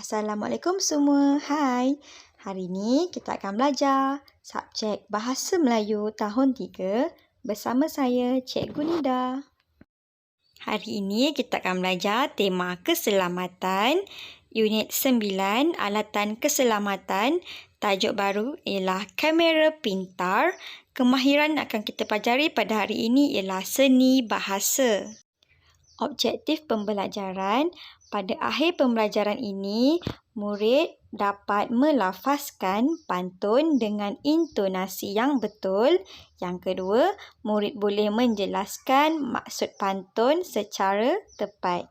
Assalamualaikum semua. Hai. Hari ini kita akan belajar subjek Bahasa Melayu tahun 3 bersama saya Cikgu Nida. Hari ini kita akan belajar tema keselamatan, unit 9, alatan keselamatan. Tajuk baru ialah kamera pintar. Kemahiran akan kita pelajari pada hari ini ialah seni bahasa. Objektif pembelajaran, pada akhir pembelajaran ini, murid dapat melafazkan pantun dengan intonasi yang betul. Yang kedua, murid boleh menjelaskan maksud pantun secara tepat.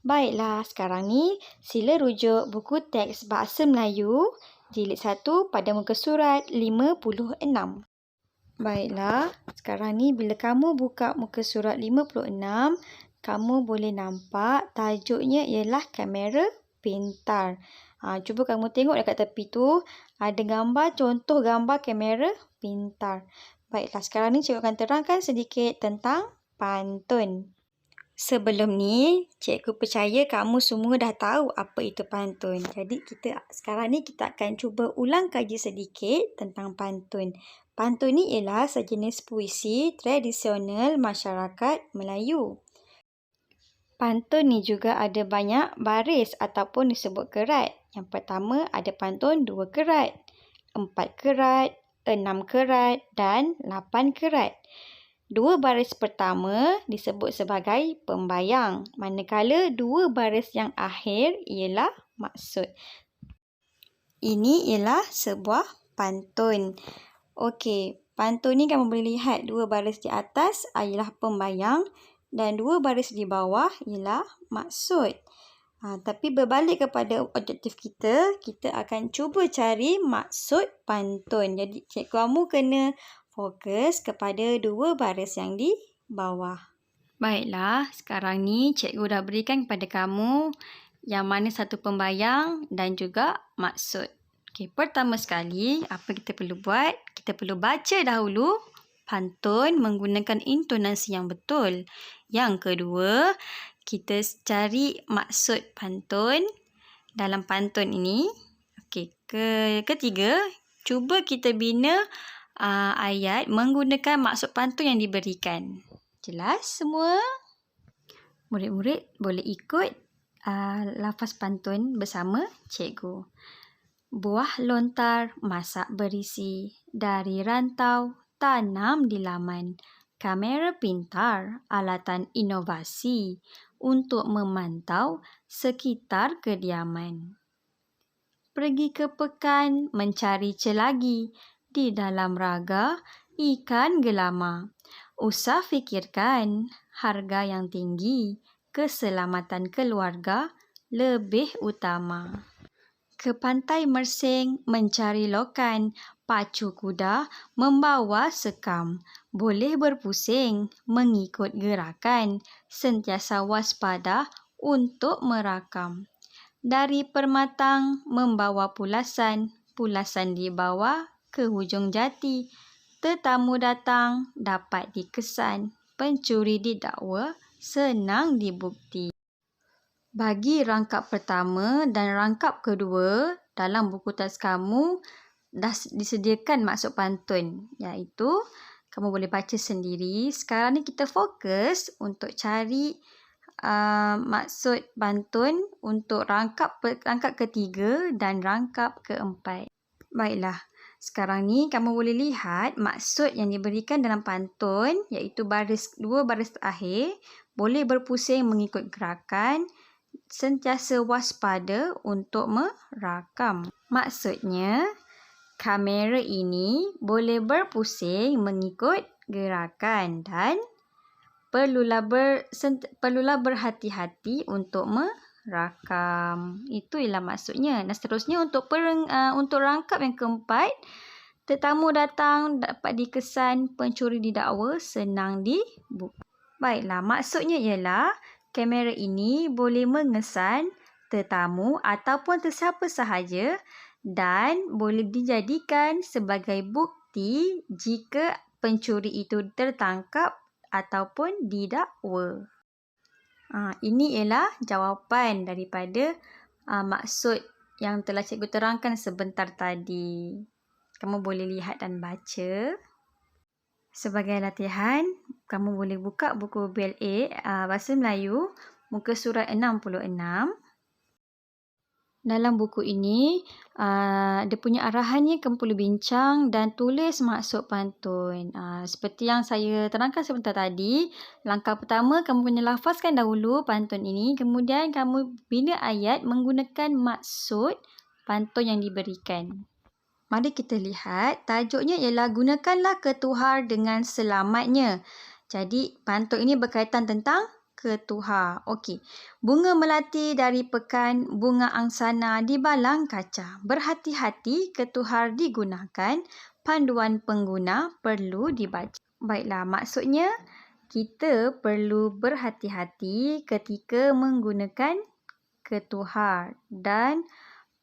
Baiklah, sekarang ni sila rujuk buku teks Bahasa Melayu jilid 1 pada muka surat 56. Baiklah, sekarang ni bila kamu buka muka surat 56, kamu boleh nampak tajuknya ialah kamera pintar. Cuba kamu tengok dekat tepi tu, ada gambar, contoh gambar kamera pintar. Baiklah, sekarang ni cikgu akan terangkan sedikit tentang pantun. Sebelum ni, cikgu percaya kamu semua dah tahu apa itu pantun. Jadi sekarang ni kita akan cuba ulang kaji sedikit tentang pantun. Pantun ni ialah sejenis puisi tradisional masyarakat Melayu. Pantun ni juga ada banyak baris ataupun disebut kerat. Yang pertama ada pantun 2 kerat, 4 kerat, 6 kerat dan 8 kerat. 2 baris pertama disebut sebagai pembayang, manakala 2 baris yang akhir ialah maksud. Ini ialah sebuah pantun. Okey, pantun ni kamu boleh lihat 2 baris di atas ialah pembayang dan 2 baris di bawah ialah maksud. Tapi berbalik kepada objektif kita, kita akan cuba cari maksud pantun. Jadi cikgu kamu kena fokus kepada 2 baris yang di bawah. Baiklah, sekarang ni cikgu dah berikan kepada kamu yang mana satu pembayang dan juga maksud. Okey, pertama sekali, apa kita perlu buat? Kita perlu baca dahulu pantun menggunakan intonasi yang betul. Yang kedua, kita cari maksud pantun dalam pantun ini. Okey, ketiga, cuba kita bina ayat menggunakan maksud pantun yang diberikan. Jelas semua? Murid-murid boleh ikut lafaz pantun bersama cikgu. Buah lontar masak berisi, dari rantau tanam di laman. Kamera pintar, alatan inovasi untuk memantau sekitar kediaman. Pergi ke pekan mencari celagi, di dalam raga ikan gelama. Usah fikirkan harga yang tinggi, keselamatan keluarga lebih utama. Ke pantai Mersing mencari lokan, pacu kuda membawa sekam. Boleh berpusing mengikut gerakan, sentiasa waspada untuk merakam. Dari permatang membawa pulasan, pulasan dibawa ke hujung jati. Tetamu datang dapat dikesan, pencuri didakwa senang dibukti. Bagi rangkap pertama dan rangkap kedua dalam buku teks kamu dah disediakan maksud pantun, iaitu kamu boleh baca sendiri. Sekarang ni kita fokus untuk cari maksud pantun untuk rangkap ketiga dan rangkap keempat. Baiklah, sekarang ni kamu boleh lihat maksud yang diberikan dalam pantun, iaitu 2 baris terakhir, boleh berpusing mengikut gerakan, sentiasa waspada untuk merakam. Maksudnya, kamera ini boleh berpusing mengikut gerakan dan perlulah berhati-hati untuk merakam. Itu ialah maksudnya. Dan seterusnya untuk rangkap yang keempat, tetamu datang dapat dikesan, pencuri didakwa senang dibukti. Baiklah, maksudnya ialah kamera ini boleh mengesan tetamu ataupun sesiapa sahaja dan boleh dijadikan sebagai bukti jika pencuri itu tertangkap ataupun didakwa. Ini ialah jawapan daripada maksud yang telah cikgu terangkan sebentar tadi. Kamu boleh lihat dan baca. Sebagai latihan, kamu boleh buka buku BLA Bahasa Melayu, muka surat 66. Dalam buku ini, dia punya arahannya kamu perlu bincang dan tulis maksud pantun. Seperti yang saya terangkan sebentar tadi, langkah pertama kamu kena lafazkan dahulu pantun ini. Kemudian kamu bina ayat menggunakan maksud pantun yang diberikan. Mari kita lihat, tajuknya ialah gunakanlah ketuhar dengan selamatnya. Jadi, pantun ini berkaitan tentang ketuhar. Okey. Bunga melati dari pekan, bunga angsana di balang kaca. Berhati-hati ketuhar digunakan, panduan pengguna perlu dibaca. Baiklah, maksudnya kita perlu berhati-hati ketika menggunakan ketuhar dan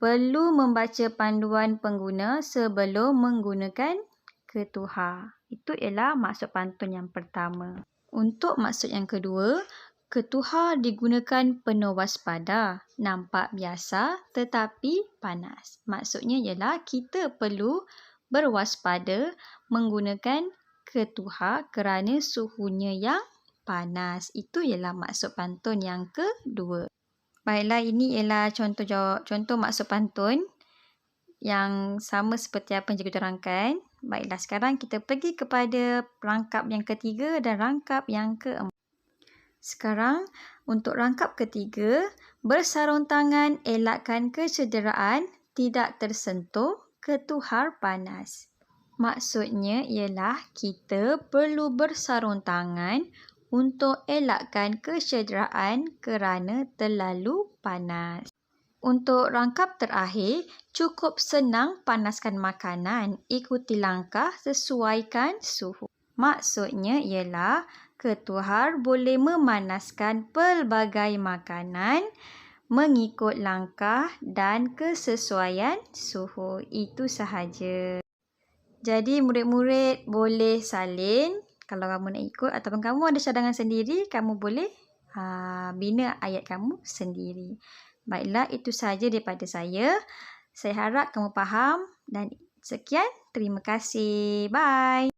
perlu membaca panduan pengguna sebelum menggunakan ketuhar. Itu ialah maksud pantun yang pertama. Untuk maksud yang kedua, ketuhar digunakan penuh waspada. Nampak biasa tetapi panas. Maksudnya ialah kita perlu berwaspada menggunakan ketuhar kerana suhunya yang panas. Itu ialah maksud pantun yang kedua. Baiklah, ini ialah contoh maksud pantun yang sama seperti apa yang cikgu terangkan. Baiklah, sekarang kita pergi kepada rangkap yang ketiga dan rangkap yang keempat. Sekarang, untuk rangkap ketiga, bersarung tangan, elakkan kecederaan, tidak tersentuh, ketuhar panas. Maksudnya ialah kita perlu bersarung tangan untuk elakkan kecederaan kerana terlalu panas. Untuk rangkap terakhir, cukup senang panaskan makanan, ikuti langkah, sesuaikan suhu. Maksudnya ialah ketuhar boleh memanaskan pelbagai makanan mengikut langkah dan kesesuaian suhu. Itu sahaja. Jadi murid-murid boleh salin. Kalau kamu nak ikut ataupun kamu ada cadangan sendiri, kamu boleh bina ayat kamu sendiri. Baiklah, itu sahaja daripada saya. Saya harap kamu faham dan sekian. Terima kasih. Bye.